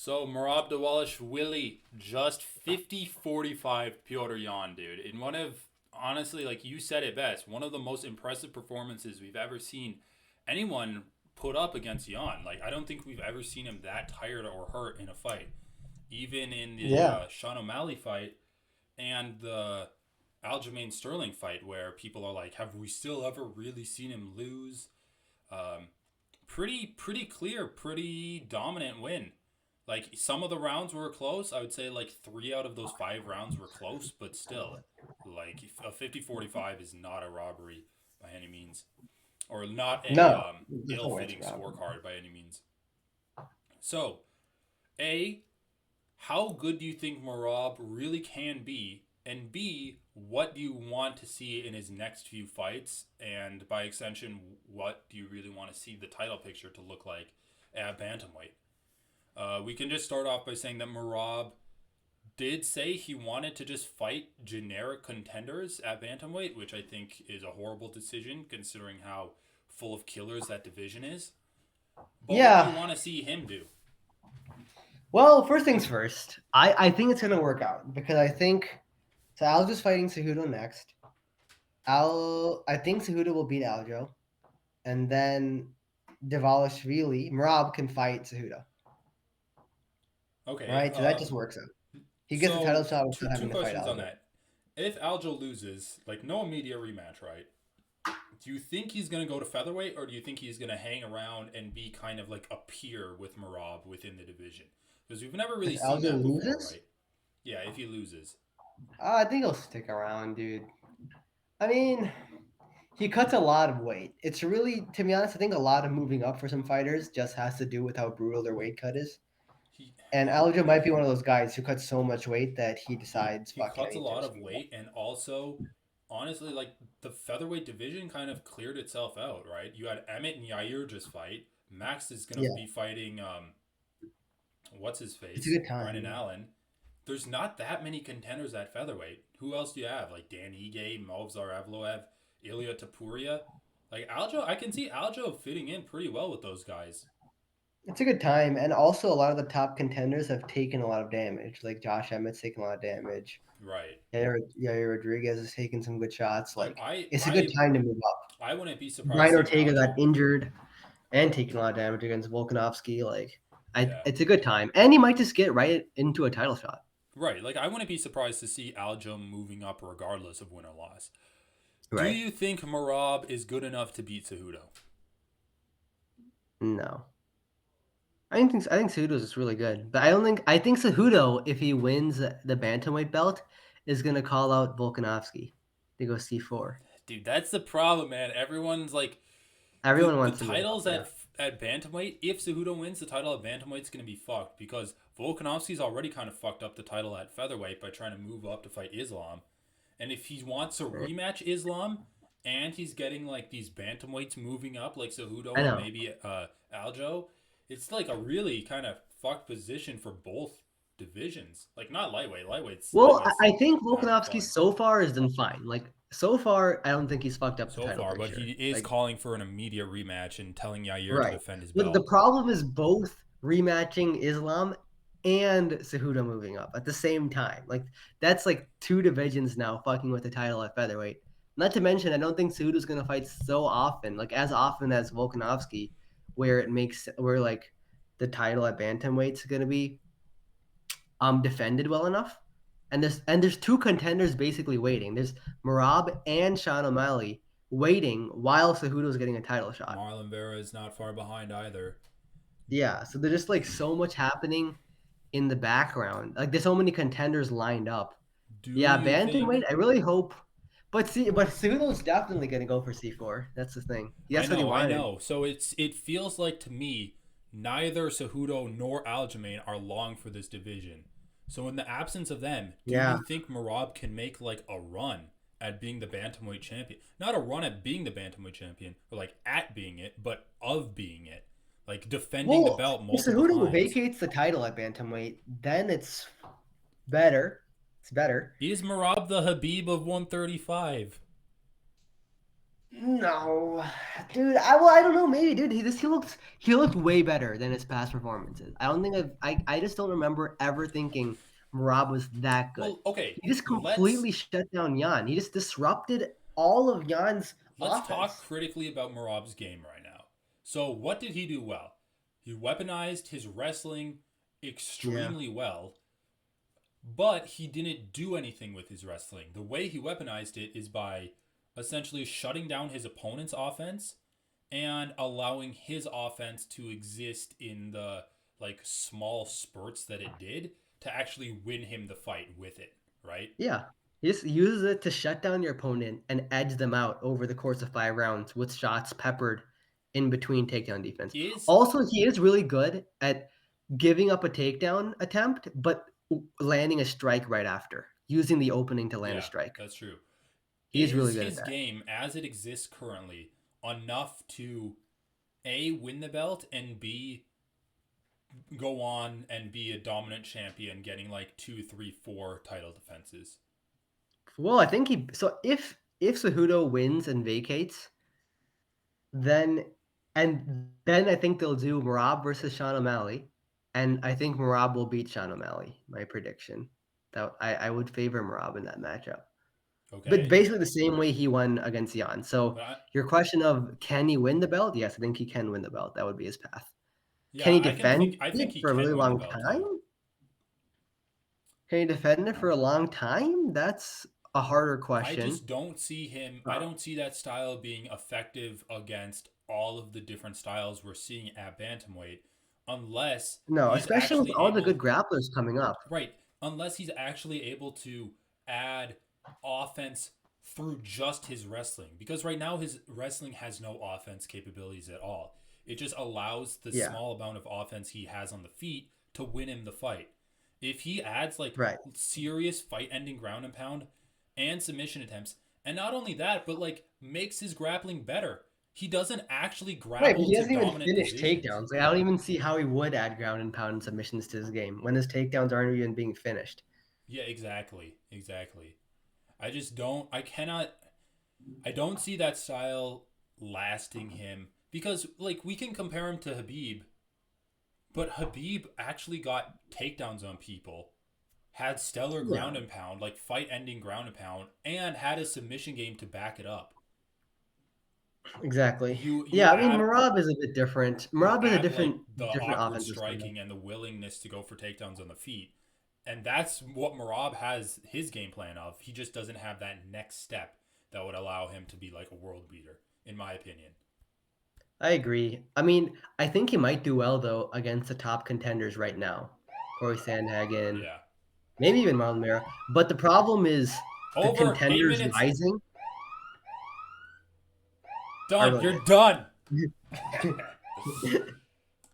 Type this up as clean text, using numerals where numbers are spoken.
So Merab Dvalishvili just 50-45 Petr Yan, dude. In one of honestly, like you said it best, one of the most impressive performances we've ever seen anyone put up against Yan. Like I don't think we've ever seen him that tired or hurt in a fight. Even in the Yeah. Sean O'Malley fight and the Aljamain Sterling fight, where people are like, "Have we still ever really seen him lose?" Um, pretty clear, pretty dominant win. Like some of the rounds were close. I would say like 3 out of those 5 rounds were close, but still, like a 50-45 is not a robbery by any means, or not a No, there's no way it's ill-fitting wrong. scorecard by any means. So, A, how good do you think Marab really can be? And B, what do you want to see in his next few fights? And by extension, what do you really want to see the title picture to look like at Bantamweight? We can just start off by saying that Marab did say he wanted to just fight generic contenders at Bantamweight, which I think is a horrible decision considering how full of killers that division is. But what do you Yeah. want to see him do? Well, first things first. I think it's gonna work out because I think so. Aljo's fighting Cejudo next. I think Cejudo will beat Aljo, and then Dvalishvili Merab can fight Cejudo. Okay, Right, so that just works out. He gets a title so shot two without two having to fight questions on Aljo. that. If Aljo loses, like no immediate rematch, right? Do you think he's gonna go to featherweight, or do you think he's gonna hang around and be kind of like a peer with Marab within the division? Because we've never really If seen Aljo that before, loses, right? Yeah, if he loses. I think he'll stick around, dude. I mean, he cuts a lot of weight. It's really, to be honest, I think a lot of moving up for some fighters just has to do with how brutal their weight cut is. He And Aljo might be one of those guys who cuts so much weight that he decides, he fuck it, I cuts a need to lot just of move up. weight, and also, honestly, like the featherweight division kind of cleared itself out, right? You had Emmett and Yair just fight. Max is gonna Yeah, be fighting what's his it's a face, good Brendan time. Allen. There's not that many contenders at featherweight. Who else do you have? Like Dan Ige, Movsar Evloev, Ilya Tapuria. Like Aljo, I can see Aljo fitting in pretty well with those guys. It's a good time, and also a lot of the top contenders have taken a lot of damage. Like Josh Emmett's taken a lot of damage. Right. Yair Rodriguez has taken some good shots. Like Like I it's a good I time to move up. I wouldn't be surprised Brian seeing Ortega got Aljo. injured and taken a lot of damage against Volkanovski. Yeah. It's a good time, and he might just get right into a title shot. Right. Like I wouldn't be surprised to see Aljo moving up regardless of win or loss. Do Right? you think Marab is good enough to beat Cejudo? No, I think Cejudo's is really good, but I think Cejudo, if he wins the bantamweight belt, is gonna call out Volkanovski to go C4. Dude, that's the problem, man. Everyone's like Everyone the wants to move up. titles Yeah. at bantamweight. If Cejudo wins the title at bantamweight's gonna be fucked because Volkanovski's already kind of fucked up the title at featherweight by trying to move up to fight Islam, and if he wants to Right. rematch Islam, and he's getting like these bantamweights moving up like Cejudo I or know. maybe Aljo, it's like a really kind of fucked position for both divisions. Like not lightweight. Well, Lightweight's I think having Volkanovski fun so far has done fine. Like so far, I don't think he's fucked up the so title far, but he picture. is Like calling for an immediate rematch and telling Yair to right. defend his But the belt. problem is both rematching Islam and Cejudo moving up at the same time. Like that's like two divisions now fucking with the title at featherweight. Not to mention, I don't think Cejudo's gonna fight so often, like as often as Volkanovski, where like the title at bantamweight's gonna be defended well enough. And there's two contenders basically waiting. There's Merab and Sean O'Malley waiting while Cejudo's getting a title shot. Marlon Vera is not far behind either. Yeah, so there's just like so much happening in the background. Like there's so many contenders lined up. Do Yeah, you bantamweight. think? I really hope, but Cejudo's definitely gonna go for C4. That's the thing. I That's what he know, I wanted. know. So it feels like to me neither Cejudo nor Aljamain are long for this division. So in the absence of them, do you Yeah. think Marab can make like a run at being the bantamweight champion? Not a run at being the bantamweight champion, or like at being it, but of being it, like defending the Well, belt if multiple Cejudo times. vacates the title at bantamweight, then it's better. It's better. Is Marab the Habib of 135? No, dude. I don't know. Maybe, dude. He looked way better than his past performances. I don't think I just don't remember ever thinking Merab was that good. Well, okay, He just let's completely shut down Jan. He just disrupted all of Jan's let's talk offense. critically about Merab's game right now. So, what did he do well? He weaponized his wrestling Yeah, extremely well, but he didn't do anything with his wrestling. The way he weaponized it is by essentially shutting down his opponent's offense and allowing his offense to exist in the like small spurts that it did to actually win him the fight with it, right? yeah. He just uses it to shut down your opponent and edge them out over the course of 5 rounds with shots peppered in between takedown defense. Is Also, he is really good at giving up a takedown attempt, but landing a strike right after, using the opening to land a Yeah, strike. that's true. He's really Is good at his that. game as it exists currently enough to A, win the belt, and B, go on and be a dominant champion, getting like 2, 3, 4 title defenses? Well, I think if Cejudo wins and vacates, then then I think they'll do Merab versus Sean O'Malley, and I think Merab will beat Sean O'Malley. My prediction that I would favor Merab in that matchup, but Okay. basically the same way he won against Jan. So But your question of can he win the belt? Yes, I think he can win the belt. That would be his path. Can yeah, he defend I think it he for a really can win the long belt too. time? Can he defend it for a long time? That's a harder I question. just don't see him. I Uh, don't see that style being effective against all of the different styles we're seeing at bantamweight, unless no, he's especially with actually all the good able. grapplers coming up. Right, unless he's actually able to add offense through just his wrestling. Because right now his wrestling has no offense capabilities at all. It just allows the Yeah, small amount of offense he has on the feet to win him the fight. If he adds like right. serious fight ending ground and pound and submission attempts, and not only that, but like makes his grappling better. He doesn't actually Right, but grapple he to hasn't even dominant finished positions. takedowns. Like, I don't even see how he would add ground and pound and submissions to his game when his takedowns aren't even being finished. Yeah, exactly. Exactly. I just don't. I cannot. I don't see that style lasting him because, like, we can compare him to Habib, but Habib actually got takedowns on people, had stellar Yeah, ground and pound, like fight ending ground and pound, and had a submission game to back it up. exactly. You Yeah, I mean, add Merab is a bit different. you Merab is a add like different the different awkward offensive style. striking and the willingness to go for takedowns on the feet. And that's what Marab has his game plan of. He just doesn't have that next step that would allow him to be like a world beater, in my opinion. I agree. I mean, I think he might do well though against the top contenders right now. Corey Sandhagen, Yeah. maybe even Marlon Vera. But the problem is the Over 8 contenders minutes. rising are Done. really You're good. done.